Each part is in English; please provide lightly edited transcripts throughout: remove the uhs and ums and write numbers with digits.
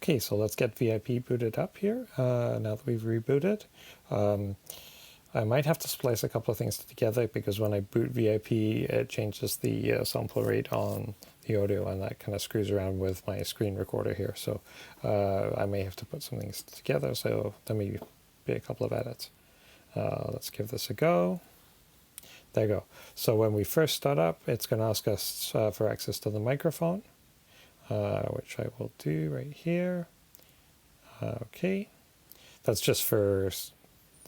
Okay, so let's get VIP booted up here now that we've rebooted. I might have to splice a couple of things together because when I boot VIP, it changes the sample rate on the audio, and that kind of screws around with my screen recorder here. So I may have to put some things together, so there may be a couple of edits. Let's give this a go. There you go. So when we first start up, it's going to ask us for access to the microphone, which I will do right here. Okay. That's just for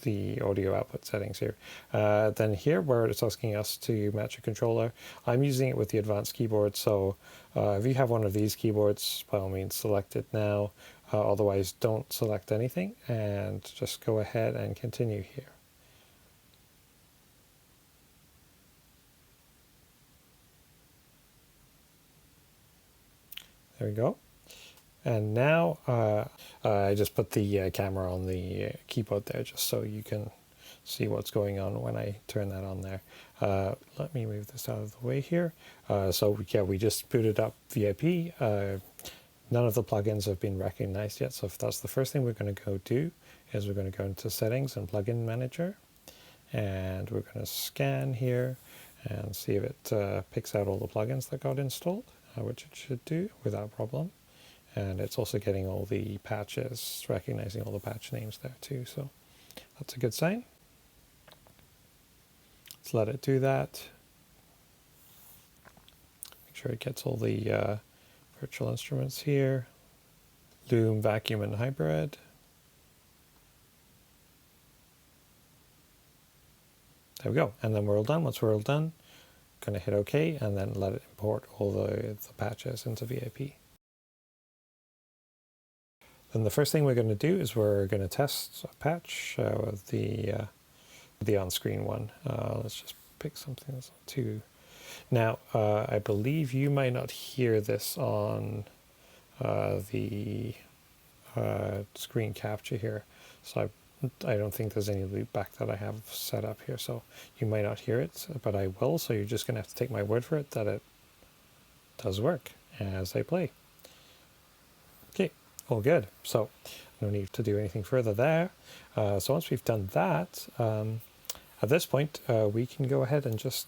the audio output settings here. Then here, where it's asking us to match a controller, I'm using it with the advanced keyboard. So if you have one of these keyboards, by all means, select it now. Otherwise, don't select anything and just go ahead and continue here. There we go. And now I just put the camera on the keyboard there just so you can see what's going on when I turn that on there. Let me move this out of the way here. So yeah, we just booted up VIP. None of the plugins have been recognized yet. So if that's the first thing we're going to go do is we're going to go into Settings and Plugin Manager. And we're going to scan here and see if it picks out all the plugins that got installed, which it should do without problem. And it's also getting all the patches, recognizing all the patch names there too. So that's a good sign. Let's let it do that. Make sure it gets all the virtual instruments here. Loom, vacuum, and hybrid. There we go. And then we're all done. Once we're all done, going to hit OK and then let it import all the patches into VIP. Then the first thing we're going to do is we're going to test a patch with the on-screen one. Let's just pick something that's not too... Now, I believe you might not hear this on the screen capture here. So I don't think there's any loopback that I have set up here. So you might not hear it, but I will. So you're just going to have to take my word for it that it does work as I play. Okay. All good. So no need to do anything further there. So once we've done that, at this point, we can go ahead and just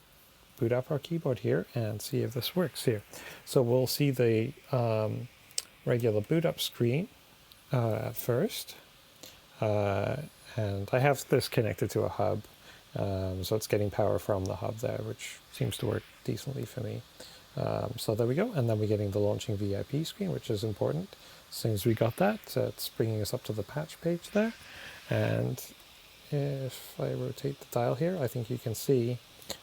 boot up our keyboard here and see if this works here. So we'll see the regular boot up screen at first. And I have this connected to a hub. So it's getting power from the hub there, which seems to work decently for me. So there we go. And then we're getting the launching VIP screen, which is important. As soon as we got that, it's bringing us up to the patch page there. And if I rotate the dial here, I think you can see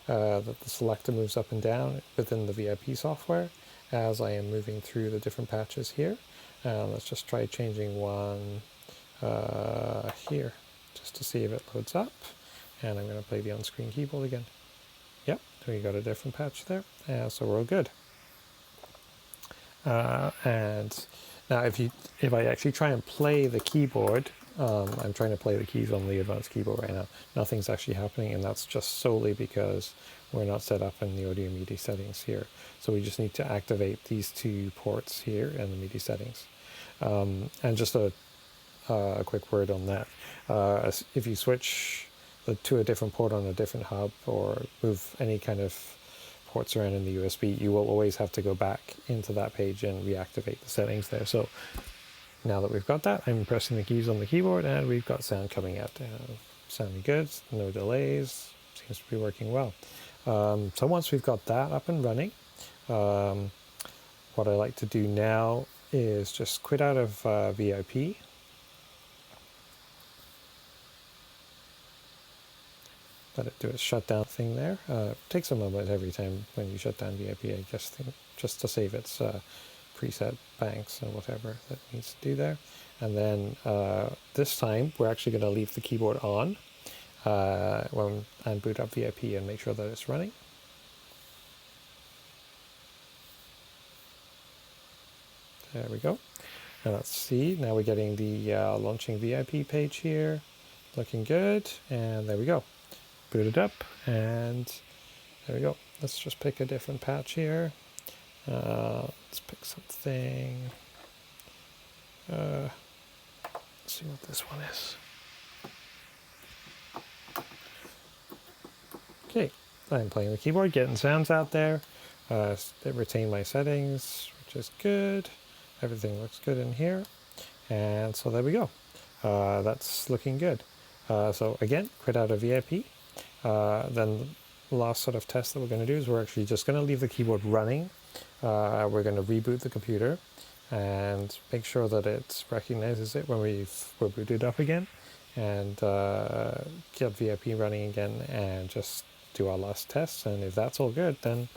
that the selector moves up and down within the VIP software as I am moving through the different patches here. Let's just try changing one here just to see if it loads up. And I'm going to play the on-screen keyboard again. Yep, we got a different patch there. So we're all good. And now if I actually try and play the keyboard, I'm trying to play the keys on the advanced keyboard right now. Nothing's actually happening, and that's just solely because we're not set up in the audio MIDI settings here. So we just need to activate these two ports here in the MIDI settings. And just a quick word on that. If you switch to a different port on a different hub or move any kind of ports around in the USB, you will always have to go back into that page and reactivate the settings there. So now that we've got that, I'm pressing the keys on the keyboard and we've got sound coming out. Sounding good, no delays, seems to be working well. So once we've got that up and running, what I like to do now is just quit out of VIP. Let it do its shutdown thing there. It takes a moment every time when you shut down VIP, I just think, just to save its preset banks and whatever that needs to do there. And then this time we're actually going to leave the keyboard on and boot up VIP and make sure that it's running. There we go. And let's see, now we're getting the launching VIP page here. Looking good. And there we go. Boot it up, and there we go. Let's just pick a different patch here. Let's pick something. Let's see what this one is. Okay, I'm playing the keyboard, getting sounds out there. It retained my settings, which is good. Everything looks good in here. And so there we go. That's looking good. So again, quit out of VIP. Then the last sort of test that we're going to do is we're actually just going to leave the keyboard running. We're going to reboot the computer and make sure that it recognizes it when we're booted up again, and get VIP running again and just do our last test. And if that's all good, then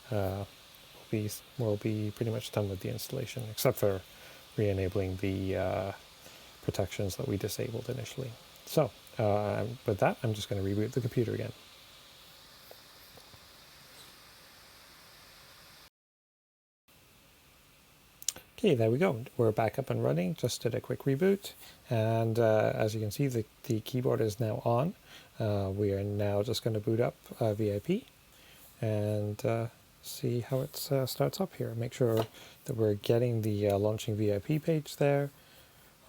we'll be pretty much done with the installation, except for re-enabling the protections that we disabled initially. So with that, I'm just going to reboot the computer again. Okay, there we go. We're back up and running. Just did a quick reboot. And as you can see, the keyboard is now on. We are now just going to boot up VIP and see how it starts up here. Make sure that we're getting the launching VIP page there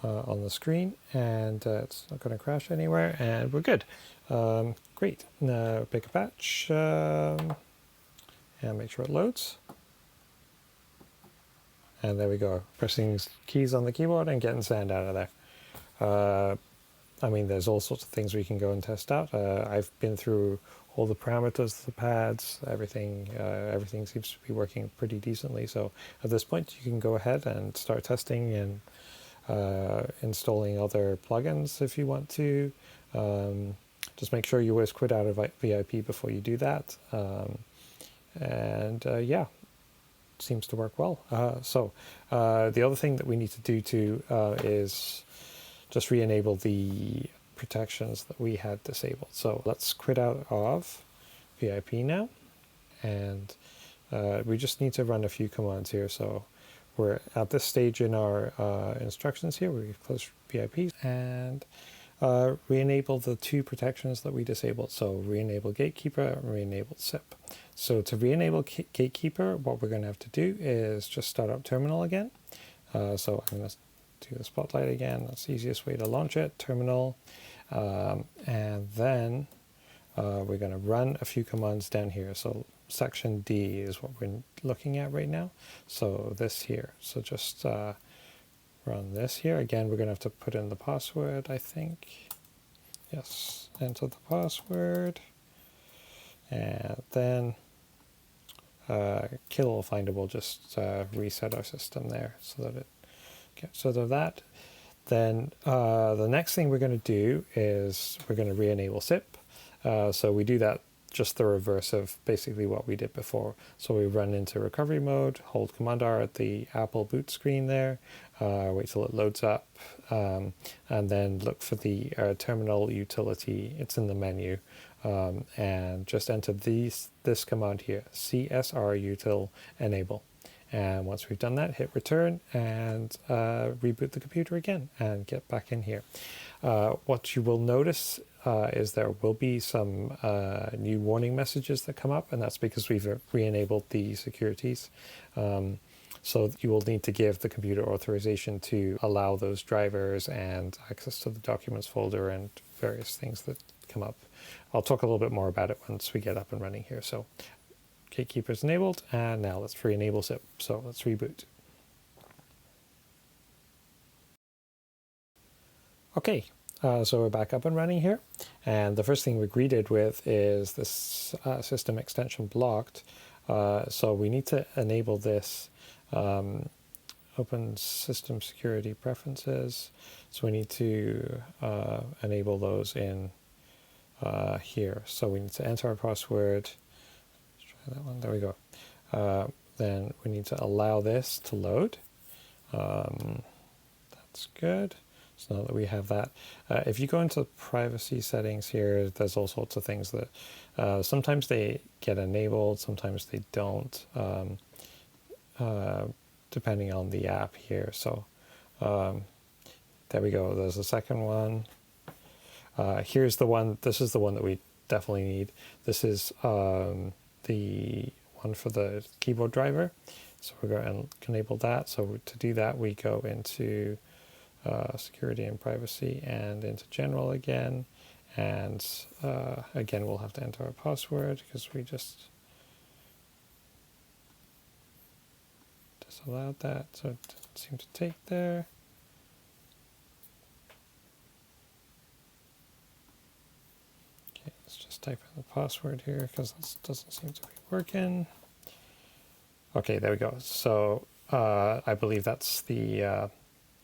on the screen, and it's not going to crash anywhere, and we're good. Great. Now pick a patch and make sure it loads. And there we go, pressing keys on the keyboard and getting sound out of there. I mean, there's all sorts of things we can go and test out. I've been through all the parameters, the pads, everything. Everything seems to be working pretty decently. So at this point, you can go ahead and start testing and installing other plugins if you want to. Just make sure you always quit out of VIP before you do that. Yeah. Seems to work well. The other thing that we need to do too is just re-enable the protections that we had disabled. So let's quit out of VIP now, and we just need to run a few commands here. So we're at this stage in our instructions here. We've closed VIP and re-enable the two protections that we disabled. So re-enable Gatekeeper and re-enable SIP. So to re-enable Gatekeeper, what we're going to have to do is just start up Terminal again. So I'm going to do the Spotlight again. That's the easiest way to launch it, Terminal. And then we're going to run a few commands down here. So section D is what we're looking at right now. So this here. So just run this here. Again, we're going to have to put in the password, I think. Yes, enter the password. And then kill all finder will just reset our system there so that it gets rid of that. Then the next thing we're going to do is we're going to re-enable SIP. So we do that just the reverse of basically what we did before. So we run into recovery mode, hold Command R at the Apple boot screen there, wait till it loads up, and then look for the terminal utility. It's in the menu, and just enter this command here, csrutil enable. And once we've done that, hit return and reboot the computer again and get back in here. What you will notice is there will be some new warning messages that come up, and that's because we've re-enabled the securities. So you will need to give the computer authorization to allow those drivers and access to the documents folder and various things that come up. I'll talk a little bit more about it once we get up and running here. So Gatekeeper is enabled, and now let's re-enable SIP. So let's reboot. Okay, so we're back up and running here, and the first thing we're greeted with is this system extension blocked. So we need to enable this open system security preferences. So we need to enable those in here. So we need to enter our password. Let's try that one. There we go. Then we need to allow this to load. That's good. So now that we have that, if you go into privacy settings here, there's all sorts of things that sometimes they get enabled, sometimes they don't, depending on the app here. So there we go. There's the second one. Here's the one. This is the one that we definitely need. This is the one for the keyboard driver. So we're going to enable that. So to do that, we go into security and privacy, and into general again. And again, we'll have to enter our password because we just disallowed that, so it didn't seem to take there. Okay, let's just type in the password here because this doesn't seem to be working. Okay, there we go. So I believe that's the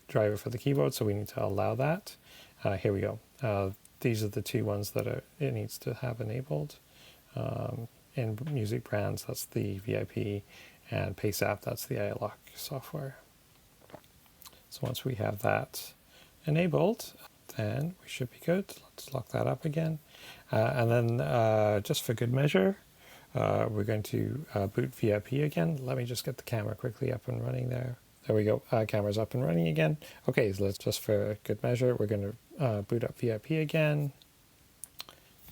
driver for the keyboard, so we need to allow that. Here we go. These are the two ones that it needs to have enabled. In Music Brands, that's the VIP, and Pace App, that's the iLock software. So once we have that enabled, then we should be good. Let's lock that up again. And then just for good measure, we're going to boot VIP again. Let me just get the camera quickly up and running there. There we go. Camera's up and running again. Okay, so let's just for good measure, we're going to boot up VIP again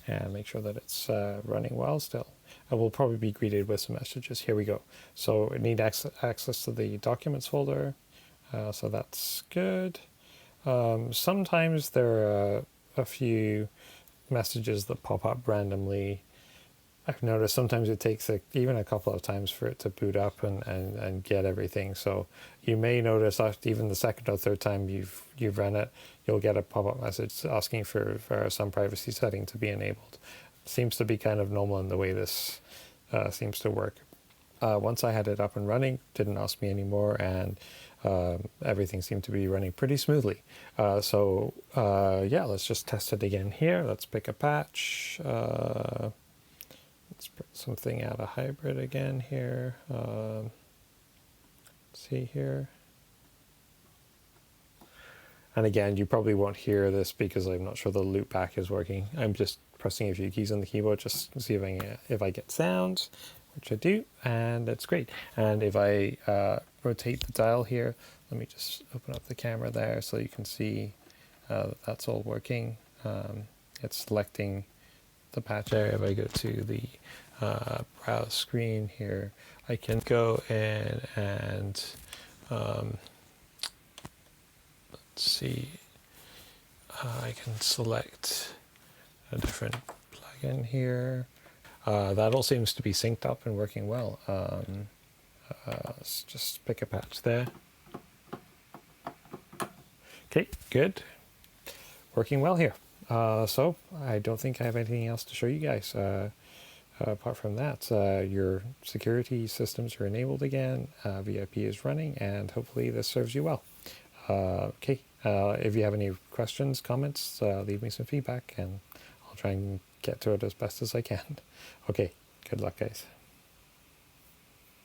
and make sure that it's running well still. And we'll probably be greeted with some messages. Here we go. So we need access to the documents folder. So that's good. Sometimes there are a few messages that pop up randomly. I've noticed sometimes it takes even a couple of times for it to boot up and get everything. So you may notice after even the second or third time you've run it, you'll get a pop-up message asking for some privacy setting to be enabled. Seems to be kind of normal in the way this seems to work. Once I had it up and running, didn't ask me anymore, and everything seemed to be running pretty smoothly. Yeah, let's just test it again here. Let's pick a patch. Let's put something out of hybrid again here. See here. And again, you probably won't hear this because I'm not sure the loop back is working. I'm just pressing a few keys on the keyboard just to see if I get sound, which I do, and it's great. And if I rotate the dial here, let me just open up the camera there so you can see that's all working. It's selecting the patch area. If I go to the browse screen here, I can go in and let's see, I can select a different plugin here. That all seems to be synced up and working well. Let's just pick a patch there. Okay, good. Working well here. So I don't think I have anything else to show you guys. Apart from that, your security systems are enabled again, VIP is running, and hopefully this serves you well. Okay, if you have any questions, comments, leave me some feedback and I'll try and get to it as best as I can. Okay, good luck guys.